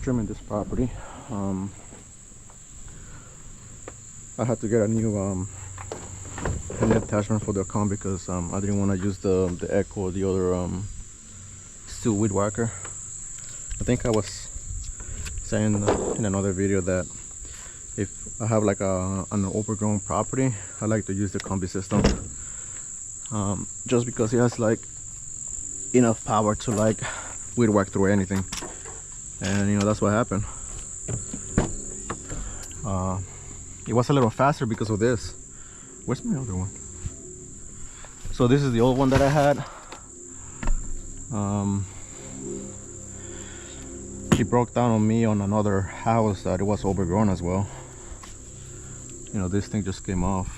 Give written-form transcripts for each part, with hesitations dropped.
trimming this property. I had to get a new attachment for the comb because I didn't want to use the Echo or the other steel weed whacker. I think I was saying in another video that if I have like an overgrown property, I like to use the combi system, just because it has like enough power to like weed whack through anything. And you know, that's what happened. It was a little faster because of this. Where's my other one? So this is the old one that I had. It broke down on me on another house that it was overgrown as well. You know, this thing just came off.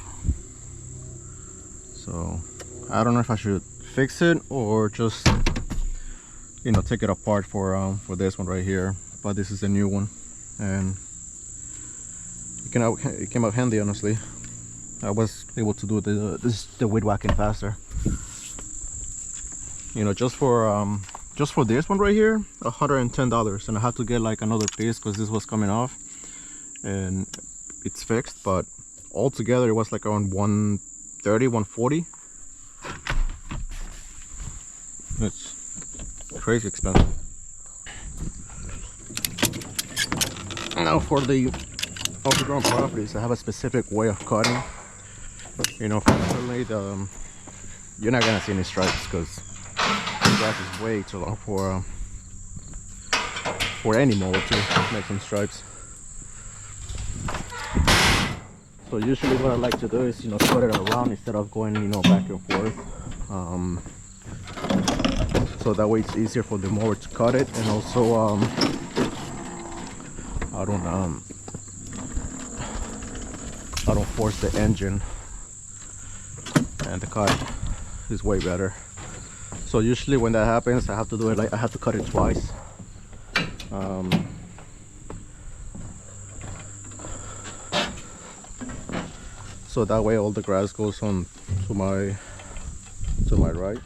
So I don't know if I should fix it or just, you know, take it apart for this one right here. But this is the new one, and it came out handy, honestly. I was able to do the weed whacking faster. You know, just for this one right here, $110, and I had to get like another piece because this was coming off, and it's fixed. But altogether, it was like around 130, 140. It's crazy expensive. Now for the overgrown properties, I have a specific way of cutting. You know, fortunately, you're not gonna see any stripes because the grass is way too long for any mower to make some stripes. So usually what I like to do is, you know, cut it around instead of going, you know, back and forth. So that way it's easier for the mower to cut it, and also I don't force the engine, and the cut is way better. So usually when that happens, I have to do it like I have to cut it twice. So that way all the grass goes on to my right.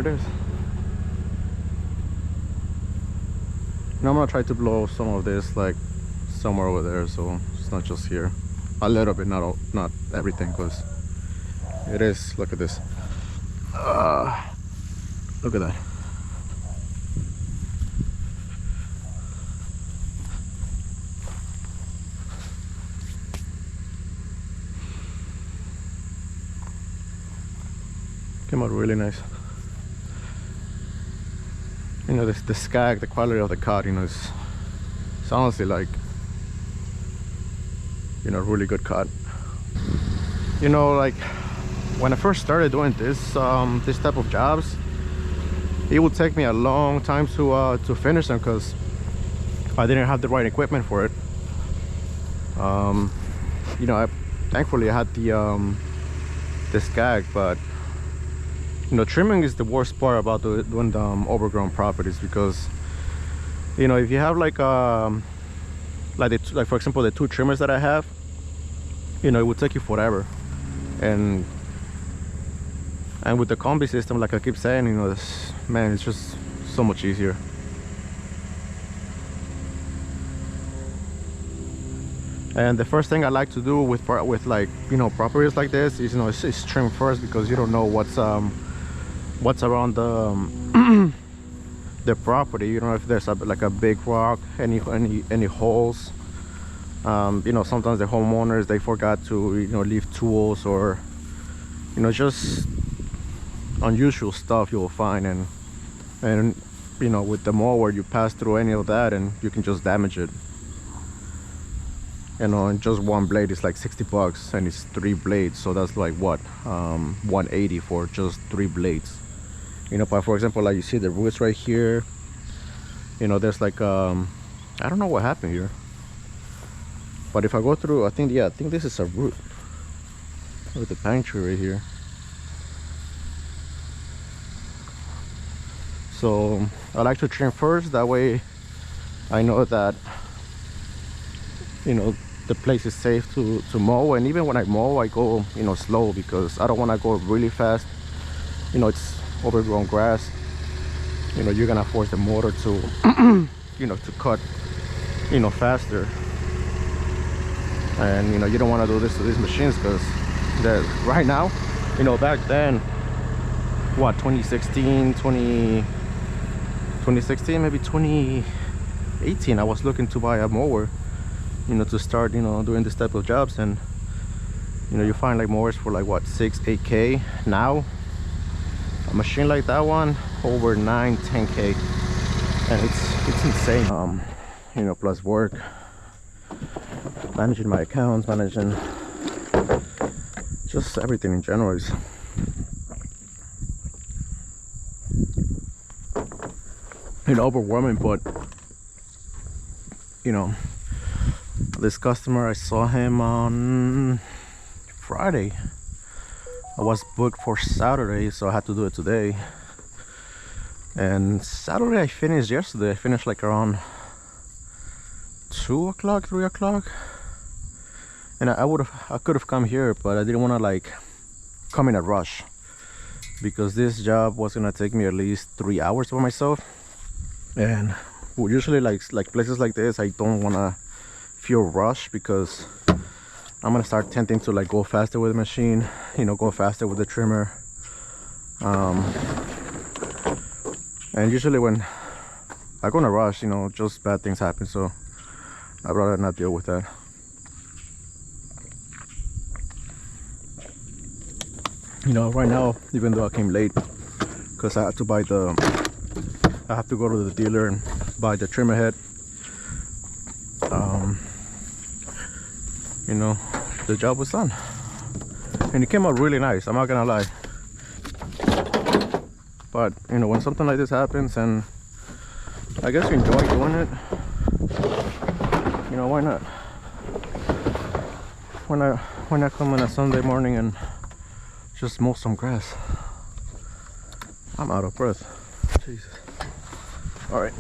it is. Now I'm gonna try to blow some of this like somewhere over there, so it's not just here. A little bit, not everything, because it is. Look at this. Look at that. Came out really nice. You know, the Scag, the quality of the cut, you know, it's honestly like, you know, really good cut. You know, like when I first started doing this this type of jobs, it would take me a long time to finish them because I didn't have the right equipment for it. You know, thankfully I had the Scag, but you know, trimming is the worst part about doing the overgrown properties, because you know, if you have like for example the 2 trimmers that I have, you know, it would take you forever, and with the combi system, like I keep saying, you know, man, it's just so much easier. And the first thing I like to do with like, you know, properties like this is, you know, is trim first, because you don't know what's around the the property. You know, if there's like a big rock, any holes. You know, sometimes the homeowners, they forgot to, you know, leave tools, or you know, just unusual stuff you will find, and you know, with the mower you pass through any of that and you can just damage it. You know, and just one blade is like $60, and it's 3 blades, so that's like what, 180 for just 3 blades. You know, but for example, like you see the roots right here, you know, there's like I don't know what happened here, but if I go through, I think this is a root. Look at the pine tree right here. So I like to trim first, that way I know that, you know, the place is safe to mow. And even when I mow, I go, you know, slow, because I don't want to go really fast. You know, it's overgrown grass. You know, you're gonna force the motor to you know, to cut, you know, faster. And you know, you don't want to do this to these machines, because right now, you know, back then, what, 2016 maybe 2018, I was looking to buy a mower, you know, to start, you know, doing this type of jobs. And you know, you find like mowers for like what, 6-8K. Now a machine like that one, over 9-10K, and it's insane. You know, plus work, managing my accounts, managing just everything in general is, you know, overwhelming. But you know, this customer, I saw him on Friday. I was booked for Saturday, so I had to do it today. And Saturday I finished yesterday. I finished like around 2 o'clock, 3 o'clock. And I could have come here, but I didn't want to like come in a rush, because this job was gonna take me at least 3 hours for myself. And usually like places like this, I don't want to feel rushed, because I'm gonna start tending to like go faster with the machine, you know, go faster with the trimmer. And usually when I go in a rush, you know, just bad things happen, so I'd rather not deal with that. You know, right now, even though I came late, because I had to I have to go to the dealer and buy the trimmer head. You know, the job was done, and it came out really nice, I'm not gonna lie. But you know, when something like this happens, and I guess you enjoy doing it, you know, why not? Why not come on a Sunday morning and just mow some grass? I'm out of breath. Jesus. All right.